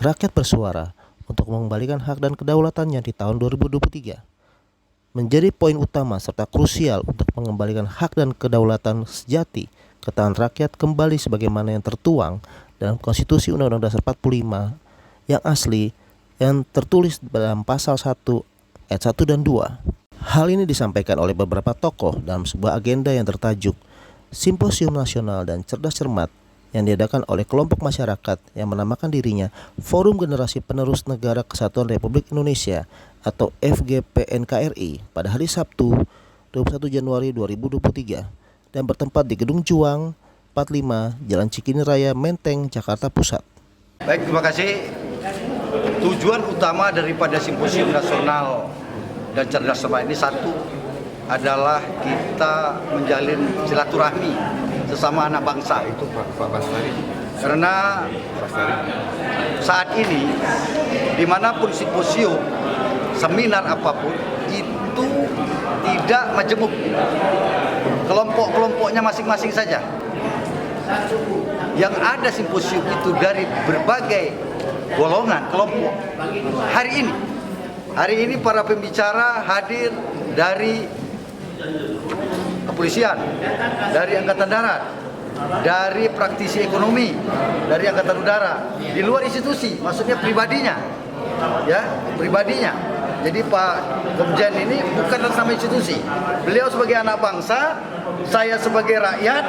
rakyat bersuara untuk mengembalikan hak dan kedaulatannya di tahun 2023 menjadi poin utama serta krusial untuk mengembalikan hak dan kedaulatan sejati ke tangan rakyat kembali sebagaimana yang tertuang dalam Konstitusi Undang-Undang Dasar 45 yang asli yang tertulis dalam pasal 1 ayat 1 dan 2. Hal ini disampaikan oleh beberapa tokoh dalam sebuah agenda yang tertajuk Simposium Nasional dan Cerdas Cermat yang diadakan oleh kelompok masyarakat yang menamakan dirinya Forum Generasi Penerus Negara Kesatuan Republik Indonesia atau FGPNKRI pada hari Sabtu 21 Januari 2023 dan bertempat di Gedung Juang 45 Jalan Cikini Raya, Menteng, Jakarta Pusat. Baik, terima kasih. Tujuan utama daripada Simposium Nasional dan Cerdas Cermat ini satu adalah kita menjalin silaturahmi sesama anak bangsa. Itu Pak Basari. Karena saat ini dimanapun simposium, seminar apapun itu tidak majemuk, kelompok-kelompoknya masing-masing saja. Yang ada simposium itu dari berbagai golongan kelompok. Hari ini para pembicara hadir dari kepolisian, dari Angkatan Darat, dari praktisi ekonomi, dari Angkatan Udara, di luar institusi, maksudnya pribadinya. Jadi Pak Komjen ini bukan sama institusi. Beliau sebagai anak bangsa, saya sebagai rakyat,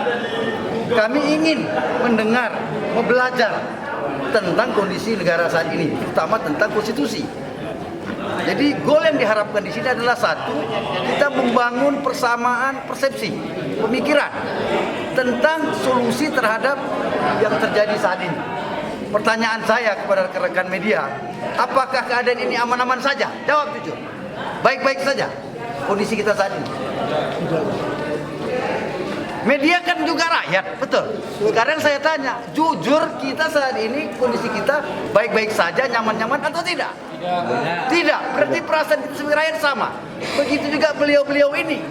kami ingin mendengar, belajar tentang kondisi negara saat ini, terutama tentang konstitusi. Jadi goal yang diharapkan di sini adalah satu, kita membangun persamaan persepsi, pemikiran tentang solusi terhadap yang terjadi saat ini. Pertanyaan saya kepada rekan-rekan media, apakah keadaan ini aman-aman saja? Jawab jujur. Baik-baik saja kondisi kita saat ini. Media kan juga rakyat, betul. Sekarang saya tanya, jujur kita saat ini kondisi kita baik-baik saja, nyaman-nyaman atau tidak? Tidak. Berarti perasaan kita sebagai rakyat sama. Begitu juga beliau-beliau ini.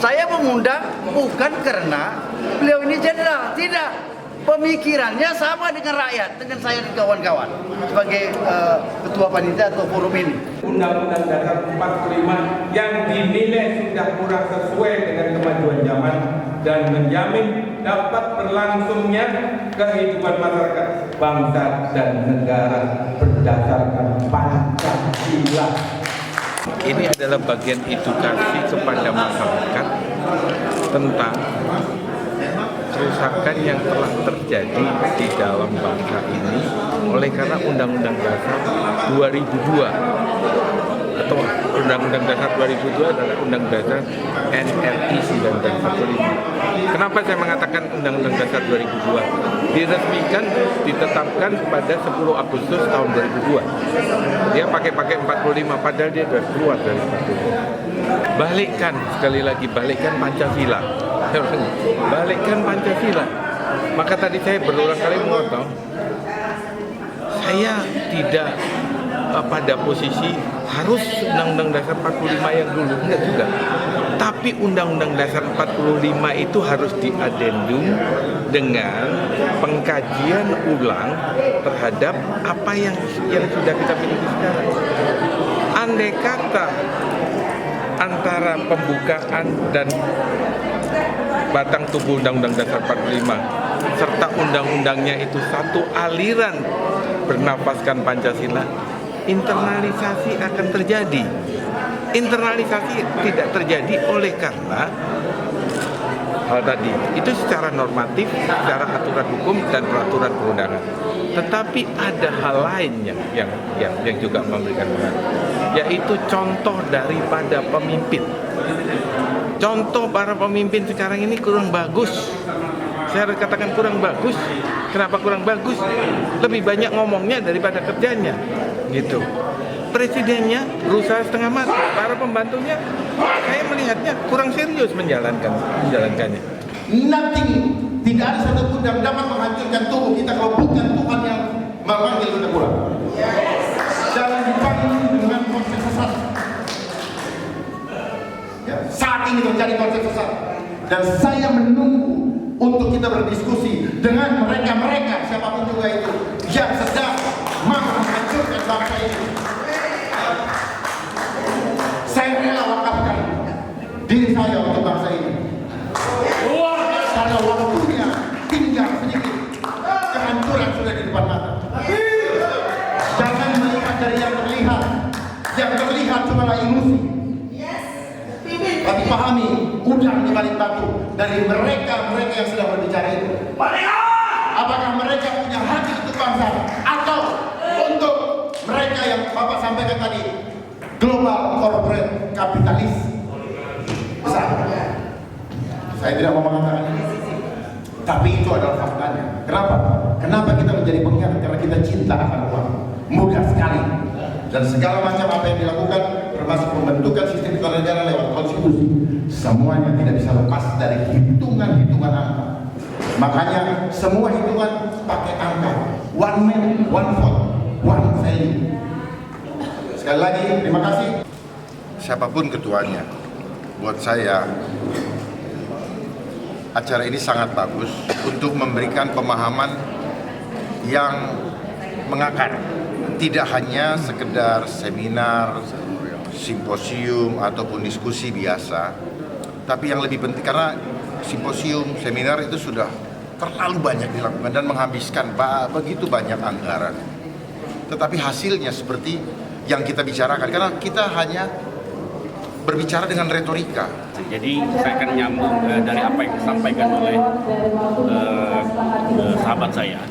Saya mengundang bukan karena beliau ini jenderal, tidak. Pemikirannya sama dengan rakyat, dengan saya dan kawan-kawan sebagai ketua panitia atau forum ini. Undang-Undang Dasar 45 yang dinilai sudah kurang sesuai dengan kemajuan zaman dan menjamin dapat berlangsungnya kehidupan masyarakat bangsa dan negara berdasarkan Pancasila. Ini adalah bagian edukasi kepada masyarakat tentang kerusakan yang telah terjadi di dalam bangsa ini oleh karena Undang-Undang Dasar 2002 atau Undang-Undang Dasar 2002 adalah Undang-Undang Dasar NRI 1945. Kenapa saya mengatakan Undang-Undang Dasar 2002? Diresmikan, ditetapkan pada 10 Agustus tahun 2002. Dia pakai 45 padahal dia sudah keluar dari 45. Balikkan, sekali lagi balikkan Pancasila. Balikkan Pancasila. Maka tadi saya berulang kali mengatakan saya tidak pada posisi harus Undang-Undang Dasar 45 yang dulu, enggak juga. Tapi Undang-Undang Dasar 45 itu harus diadendum dengan pengkajian ulang terhadap apa yang sudah kita miliki sekarang. Andai kata antara pembukaan dan batang tubuh Undang-Undang Dasar 45 serta undang-undangnya itu satu aliran bernafaskan Pancasila, internalisasi akan terjadi. Internalisasi tidak terjadi oleh karena hal tadi itu secara normatif, secara aturan hukum dan peraturan perundangan. Tetapi ada hal lain yang juga memberikan pengaruh, yaitu contoh daripada pemimpin. Contoh para pemimpin sekarang ini kurang bagus. Saya harus katakan kurang bagus. Kenapa kurang bagus? Lebih banyak ngomongnya daripada kerjanya, gitu. Presidennya berusaha setengah mati, para pembantunya saya melihatnya kurang serius menjalankannya. Nothing, tidak ada satupun yang dapat menghancurkan tubuh kita kalau bukan Tuhan yang memanggil kita pulang. Jangan dipanggil dengan konsep sesat. Saat ini terjadi konsep sesat dan saya menunggu untuk kita berdiskusi dengan mereka siapapun juga itu yang sedang diri saya untuk bangsa ini. Karena waktunya tinggal sedikit, kehancuran sudah di depan mata. Jangan melihat dari yang terlihat cumalah ilusi. Tapi pahami udang di balik batu dari mereka yang sedang berbicara itu. Apakah mereka punya hati untuk bangsa atau untuk mereka yang Bapak sampaikan tadi, global corporate kapitalis besar? Saya tidak mau mengatakan ini, tapi itu adalah faktanya. Kenapa kita menjadi pengkhianat? Karena kita cinta akan uang. Mudah sekali. Dan segala macam apa yang dilakukan, termasuk pembentukan sistem kewarganegaraan lewat konstitusi, semuanya tidak bisa lepas dari hitungan-hitungan angka. Makanya semua hitungan pakai angka. One man, one vote, one value. Sekali lagi, terima kasih. Siapapun ketuanya, buat saya acara ini sangat bagus untuk memberikan pemahaman yang mengakar. Tidak hanya sekedar seminar, simposium, ataupun diskusi biasa, tapi yang lebih penting, karena simposium, seminar itu sudah terlalu banyak dilakukan dan menghabiskan begitu banyak anggaran. Tetapi hasilnya seperti yang kita bicarakan, karena kita hanya berbicara dengan retorika. Jadi saya akan nyambung dari apa yang disampaikan oleh sahabat saya,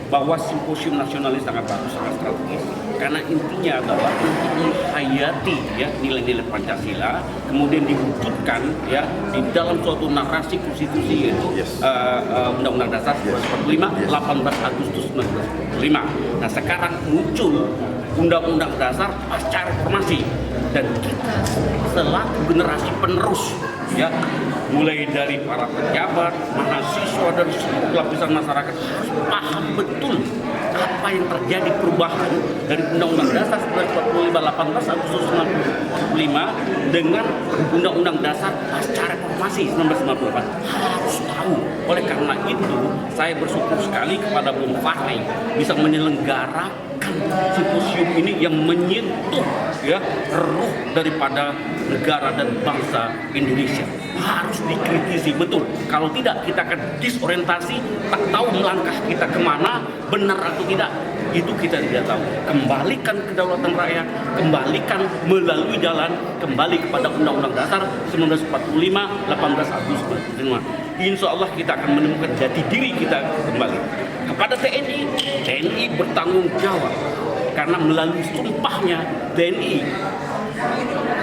bahwa simposium nasionalis sangat bagus, sangat strategis, karena intinya adalah untuk menghayati ya nilai-nilai Pancasila, kemudian diwujudkan ya di dalam suatu narasi konstitusi, yaitu Undang-Undang Dasar 1945, 18 Agustus 1945. Nah, sekarang muncul Undang-Undang Dasar pasca reformasi, dan kita selaku generasi penerus ya, mulai dari para pejabat, mahasiswa, dan seluruh lapisan masyarakat harus paham betul apa yang terjadi perubahan dari Undang-Undang Dasar 1945, 18 Agustus 1945 dengan Undang-Undang Dasar pasca reformasi 1998. Harus tahu. Oleh karena itu, saya bersyukur sekali kepada Bung Fahri bisa menyelenggarakan simposium ini yang menyentuh ya ruh daripada negara dan bangsa Indonesia. Harus dikritisi betul. Kalau tidak, kita akan disorientasi, tak tahu melangkah kita kemana, benar atau tidak, itu kita tidak tahu. Kembalikan kedaulatan rakyat, kembalikan melalui jalan, kembali kepada Undang-Undang Dasar 1945, 18 Agustus 1945. Insya Allah kita akan menemukan jati diri kita kembali. Kepada TNI bertanggung jawab, karena melalui sumpahnya TNI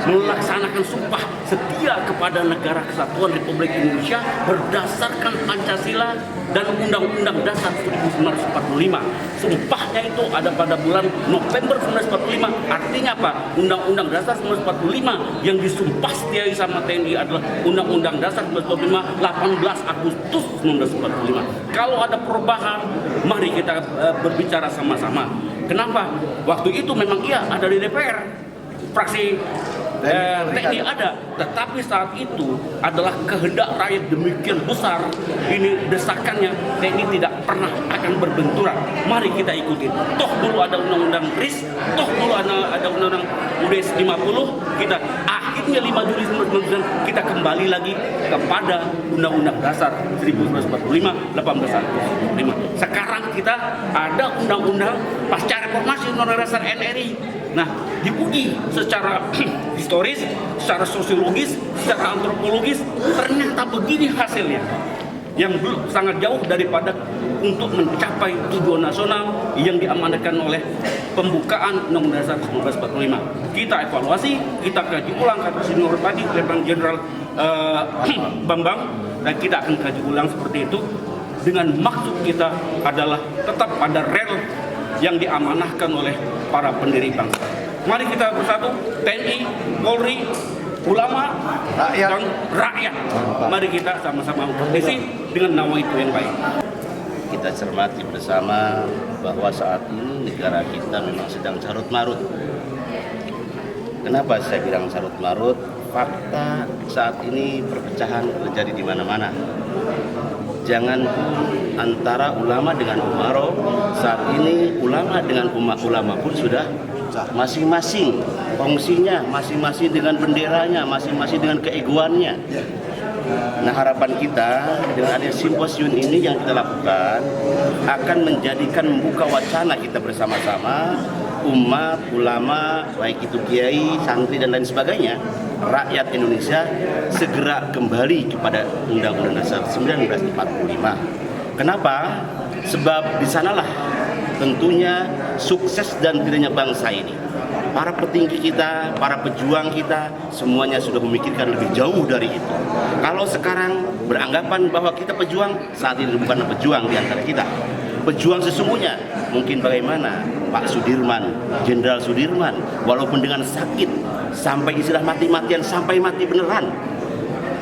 melaksanakan sumpah setia kepada negara kesatuan Republik Indonesia berdasarkan Pancasila dan Undang-Undang Dasar 1945. Sumpahnya itu ada pada bulan November 1945. Artinya apa? Undang-Undang Dasar 1945 yang disumpah setiai sama TNI adalah Undang-Undang Dasar 1945, 18 Agustus 1945. Kalau ada perubahan, mari kita berbicara sama-sama. Kenapa? Waktu itu memang iya ada di DPR, fraksi TNI ada, tetapi saat itu adalah kehendak rakyat demikian besar, ini desakannya, TNI tidak pernah akan berbenturan. Mari kita ikutin. Toh dulu ada undang-undang RIS, toh dulu ada undang-undang UDS 50, kita akhirnya 5 Juli 1999 kita kembali lagi kepada Undang-Undang Dasar 1945, 18 Agustus 1945. Sekarang kita ada undang-undang pasca reformasi Undang-Undang Dasar NRI. Nah, diuji secara historis, secara sosiologis, secara antropologis, ternyata begini hasilnya. Yang belum sangat jauh daripada untuk mencapai tujuan nasional yang diamanatkan oleh pembukaan Undang-Undang Dasar 1945. Kita evaluasi, kita kaji ulang, kata senior tadi, Letnan Jenderal Bambang, dan kita akan kaji ulang seperti itu dengan maksud kita adalah tetap ada rel yang diamanahkan oleh para pendiri bangsa. Mari kita bersatu, TNI, Polri, ulama, dan rakyat. Mari kita sama-sama berkompetisi dengan nama itu yang baik. Kita cermati bersama bahwa saat ini negara kita memang sedang carut-marut. Kenapa saya bilang carut-marut? Fakta saat ini perpecahan terjadi di mana-mana. Jangan antara ulama dengan umaro, saat ini ulama dengan ulama pun sudah masing-masing kongsinya, masing-masing dengan benderanya, masing-masing dengan keegoannya. Nah, harapan kita dengan adanya simposium ini yang kita lakukan akan menjadikan membuka wacana kita bersama-sama, umat, ulama, baik itu kiai, santri dan lain sebagainya, rakyat Indonesia segera kembali kepada Undang-Undang Dasar 1945. Kenapa? Sebab di sanalah tentunya sukses dan tidaknya bangsa ini. Para petinggi kita, para pejuang kita, semuanya sudah memikirkan lebih jauh dari itu. Kalau sekarang beranggapan bahwa kita pejuang, saat ini bukan pejuang di antara kita. Pejuang sesungguhnya mungkin bagaimana Pak Sudirman, Jenderal Sudirman, walaupun dengan sakit, sampai istilah mati-matian, sampai mati beneran,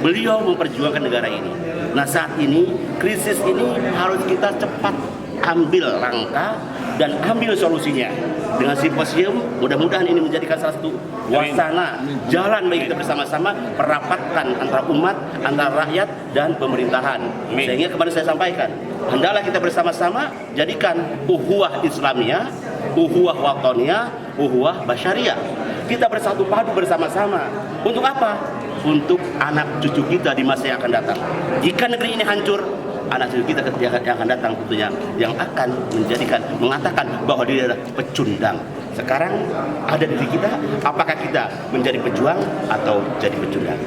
beliau memperjuangkan negara ini. Nah, saat ini, krisis ini harus kita cepat ambil langkah dan ambil solusinya. Dengan simposium, mudah-mudahan ini menjadikan salah satu wacana jalan bagi kita bersama-sama merapatkan antara umat, antara rakyat dan pemerintahan. Sehingga kemarin saya sampaikan, hendaklah kita bersama-sama jadikan uhuwah Islamiyah, uhuwah watoniyah, uhuwah basyariah. Kita bersatu padu bersama-sama. Untuk apa? Untuk anak cucu kita di masa yang akan datang. Jika negeri ini hancur, anak cucu kita yang akan datang tentunya yang akan mengatakan bahwa dia adalah pecundang. Sekarang ada di diri kita, apakah kita menjadi pejuang atau jadi pecundang?